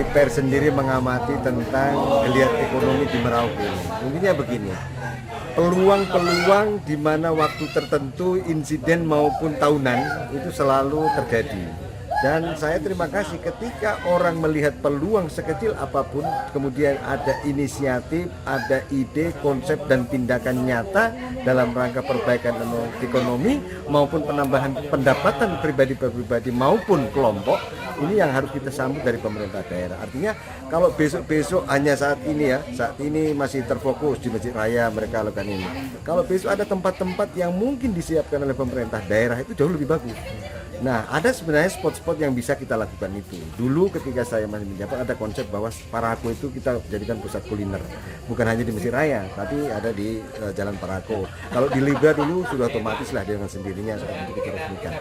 DPR sendiri mengamati tentang geliat ekonomi di Merauke. Intinya begini, peluang-peluang di mana waktu tertentu insiden maupun tahunan itu selalu terjadi. Dan saya terima kasih ketika orang melihat peluang sekecil apapun, kemudian ada inisiatif, ada ide, konsep, dan tindakan nyata dalam rangka perbaikan ekonomi maupun penambahan pendapatan pribadi maupun kelompok, ini yang harus kita sambut dari pemerintah daerah. Artinya kalau besok-besok hanya saat ini masih terfokus di Masjid Raya mereka lakukan ini. Kalau besok ada tempat-tempat yang mungkin disiapkan oleh pemerintah daerah itu jauh lebih bagus. Nah, ada sebenarnya spot-spot yang bisa kita lakukan itu. Dulu ketika saya masih menjabat ada konsep bahwa Parako itu kita jadikan pusat kuliner. Bukan hanya di Masjid Raya, tapi ada di Jalan Parako. Kalau di Libra dulu sudah otomatis lah dengan sendirinya saat itu kita resmikan.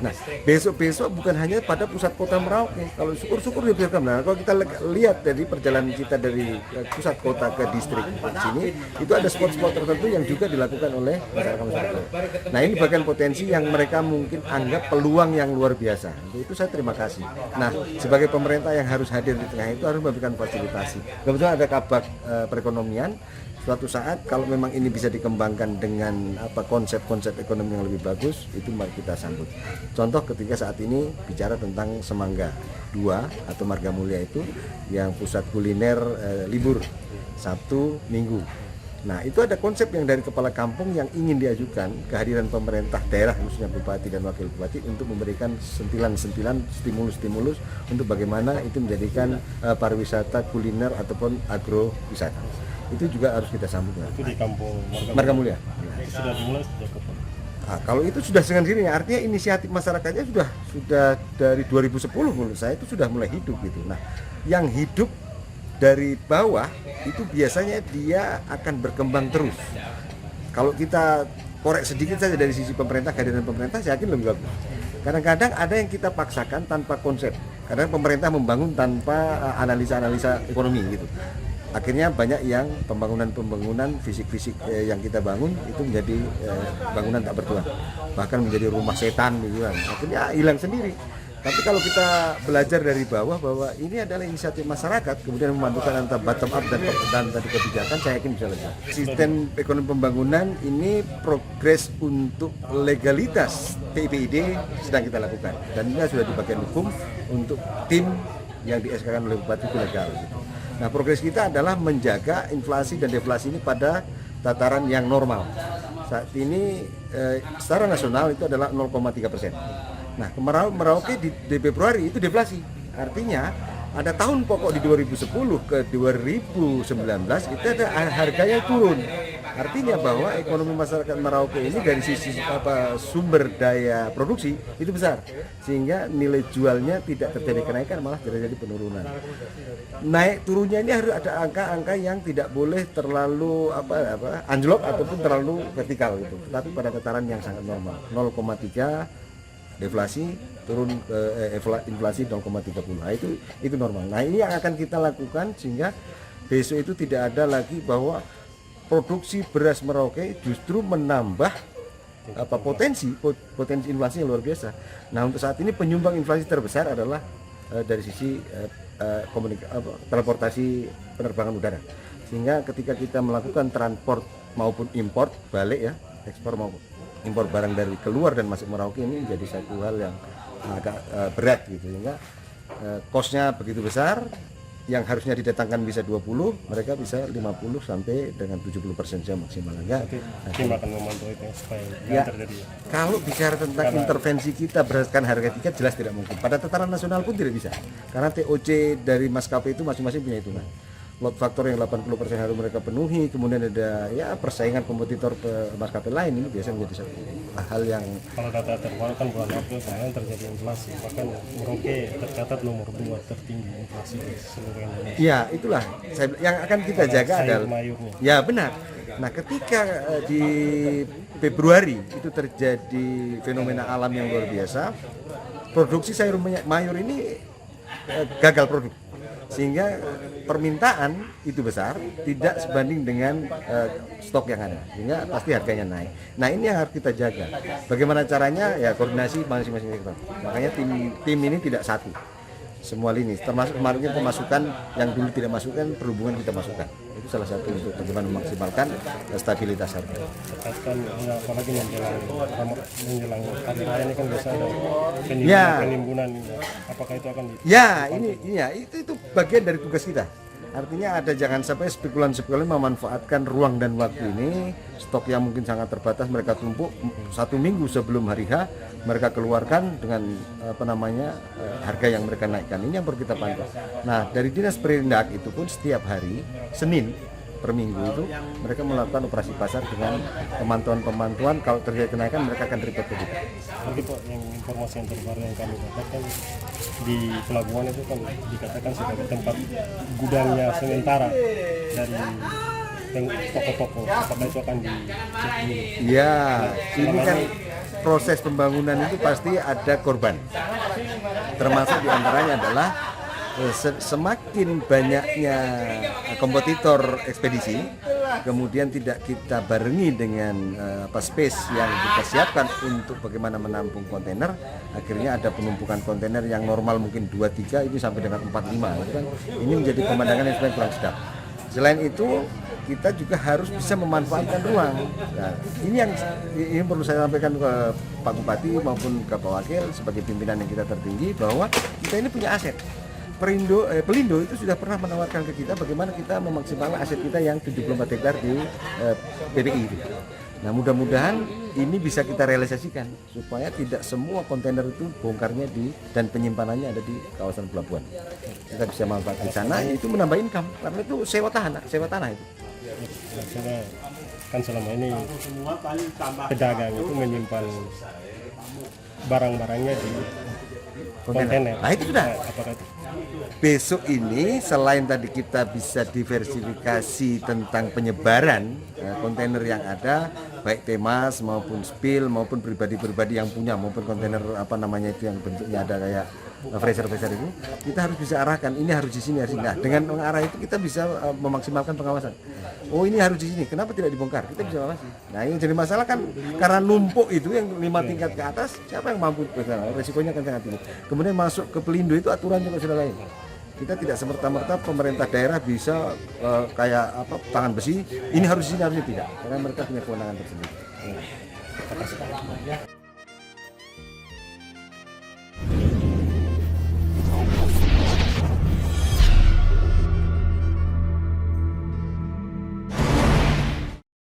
Nah, besok-besok bukan hanya pada pusat kota Merauke. Kalau syukur-syukur dibiarkan. Nah, kalau kita lihat dari perjalanan kita dari pusat kota ke distrik sini, itu ada spot-spot tertentu yang juga dilakukan oleh masyarakat. Nah, ini bagian potensi yang mereka mungkin anggap peluang yang luar biasa. Untuk itu saya terima kasih. Nah, sebagai pemerintah yang harus hadir di tengah itu harus memberikan fasilitasi. Kebetulan ada kabak perekonomian. Suatu saat kalau memang ini bisa dikembangkan dengan konsep-konsep ekonomi yang lebih bagus, itu mari kita sambut. Contoh ketika saat ini bicara tentang Semangga 2 atau Marga Mulia itu yang pusat kuliner libur Sabtu Minggu. Nah, itu ada konsep yang dari kepala kampung yang ingin diajukan kehadiran pemerintah daerah, khususnya bupati dan wakil bupati, untuk memberikan sentilan-sentilan, stimulus-stimulus untuk bagaimana itu menjadikan pariwisata kuliner ataupun agrowisata. Itu juga harus kita sambut. Itu di kampung Marga Mulia. Sudah dimulai sejak kapan? Nah, kalau itu sudah dengan sendirinya, artinya inisiatif masyarakatnya sudah dari 2010 menurut saya itu sudah mulai hidup gitu. Nah, yang hidup dari bawah itu biasanya dia akan berkembang terus. Kalau kita korek sedikit saja dari sisi pemerintah, kehadiran pemerintah, saya yakin lebih bagus. Kadang-kadang ada yang kita paksakan tanpa konsep. Kadang pemerintah membangun tanpa analisa-analisa ekonomi gitu. Akhirnya banyak yang pembangunan fisik-fisik yang kita bangun itu menjadi bangunan tak bertuan, bahkan menjadi rumah setan gitu kan. Akhirnya hilang sendiri. Tapi kalau kita belajar dari bawah bahwa ini adalah inisiatif masyarakat, kemudian memandukan antara bottom up dan tadi kebijakan, saya yakin bisa lebih. Sistem ekonomi pembangunan ini progres untuk legalitas TIPID sedang kita lakukan, dan ini sudah di bagian hukum untuk tim yang di SK-kan oleh Bupati itu legal. Gitu. Nah, progres kita adalah menjaga inflasi dan deflasi ini pada tataran yang normal. Saat ini secara nasional itu adalah 0,3%. Nah, Merauke di Februari itu deflasi. Artinya ada tahun pokok di 2010 ke 2019 itu ada harganya turun. Artinya bahwa ekonomi masyarakat Merauke ini dari sisi sumber daya produksi itu besar, sehingga nilai jualnya tidak terjadi kenaikan, malah terjadi penurunan. Naik turunnya ini harus ada angka-angka yang tidak boleh terlalu anjlok ataupun terlalu vertikal gitu. Tapi pada tataran yang sangat normal, 0,3 deflasi turun ke inflasi 0,30. Nah, itu normal. Nah, ini yang akan kita lakukan sehingga besok itu tidak ada lagi bahwa produksi beras Merauke justru menambah potensi inflasi yang luar biasa. Nah, untuk saat ini penyumbang inflasi terbesar adalah dari sisi transportasi penerbangan udara. Sehingga ketika kita melakukan transport maupun import balik ya, ekspor maupun impor barang dari keluar dan masuk Merauke ini menjadi satu hal yang agak berat gitu, sehingga kosnya begitu besar, yang harusnya didatangkan bisa 20, mereka bisa 50 sampai dengan 70% saja maksimal. Enggak. Tim akan memantau itu supaya Ya, terjadi. kalau bicara tentang intervensi kita berdasarkan harga tiket jelas tidak mungkin. Pada tataran nasional pun tidak bisa, karena TOC dari maskapai itu masing-masing punya hitungan. Load factor yang 80% harus mereka penuhi, kemudian ada ya persaingan kompetitor maskapai lain, ini biasanya menjadi satu hal yang Kalau data terbaru kan bulan April kemarin terjadi inflasi, bahkan Merauke tercatat nomor 2 tertinggi inflasi di seluruh Indonesia. ya itulah yang akan kita jaga adalah mayurnya. ya benar. Nah, ketika di Februari itu terjadi fenomena alam yang luar biasa, produksi sayur mayur ini gagal produk, sehingga permintaan itu besar tidak sebanding dengan stok yang ada, sehingga pasti harganya naik. Nah, ini yang harus kita jaga. Bagaimana caranya? Ya koordinasi masing-masing sektor. Makanya tim ini tidak satu. semua lini, termasuk kemarin pemasukan yang dulu tidak masukkan, perhubungan kita masukkan. Itu salah satu untuk bagaimana memaksimalkan stabilitas harga. Terkait apalagi menjelang hari raya ini kan biasa ada Ya. penimbunan ini. Apakah itu akan Ya, itu bagian dari tugas kita. Artinya ada jangan sampai spekulan-spekulan memanfaatkan ruang dan waktu ini, stok yang mungkin sangat terbatas mereka tumpuk 1 minggu sebelum hari H, mereka keluarkan dengan harga yang mereka naikkan. Ini yang perlu kita pantau. Nah, dari Dinas Perindak itu pun setiap hari Senin per minggu itu mereka melakukan operasi pasar dengan pemantauan kalau terjadi kenaikan mereka akan report ke kita. Lagi Pak, yang informasi yang terbaru yang kami dapatkan di pelabuhan itu kan dikatakan sebagai tempat gudangnya sementara dari toko-toko. Apakah itu akan dicek dulu? Ya, ini kan proses pembangunan itu pasti ada korban. Termasuk diantaranya adalah semakin banyaknya kompetitor ekspedisi, kemudian tidak kita barengi dengan space yang kita siapkan untuk bagaimana menampung kontainer, akhirnya ada penumpukan kontainer yang normal mungkin 2-3 ini sampai dengan 4-5, itu kan ini menjadi pemandangan yang sebenarnya kurang sedap. Selain itu kita juga harus bisa memanfaatkan ruang. Nah, ini perlu saya sampaikan ke Pak Bupati maupun ke Pak Wakil sebagai pimpinan yang kita tertinggi bahwa kita ini punya aset. Pelindo itu sudah pernah menawarkan ke kita bagaimana kita memaksimalkan aset kita yang 74 hektar di PPI itu. Nah, mudah-mudahan ini bisa kita realisasikan supaya tidak semua kontainer itu bongkarnya dan penyimpanannya ada di kawasan pelabuhan. Kita bisa manfaatkan di sana, itu menambah income karena itu sewa tanah itu. Maksudnya kan selama ini pedagang itu menyimpan barang-barangnya di kontainer. Nah, itu sudah. Apakah itu? Besok ini selain tadi kita bisa diversifikasi tentang penyebaran kontainer yang ada, baik Temas maupun Spill maupun pribadi-pribadi yang punya maupun kontainer itu yang bentuknya ada kayak freezer itu, kita harus bisa arahkan ini harus di sini. Nah, dengan mengarah itu kita bisa memaksimalkan pengawasan. Oh, ini harus di sini, kenapa tidak dibongkar? Kita bisa awasi. Nah, yang jadi masalah kan karena numpuk itu yang 5 tingkat ke atas, siapa yang mampu? Resikonya kan sangat tinggi. Kemudian masuk ke Pelindo itu aturan juga sudah lain. Kita tidak semerta-merta pemerintah daerah bisa kayak tangan besi, ini harus di sini, harusnya tidak, karena mereka punya kewenangan tersendiri. Terima kasih.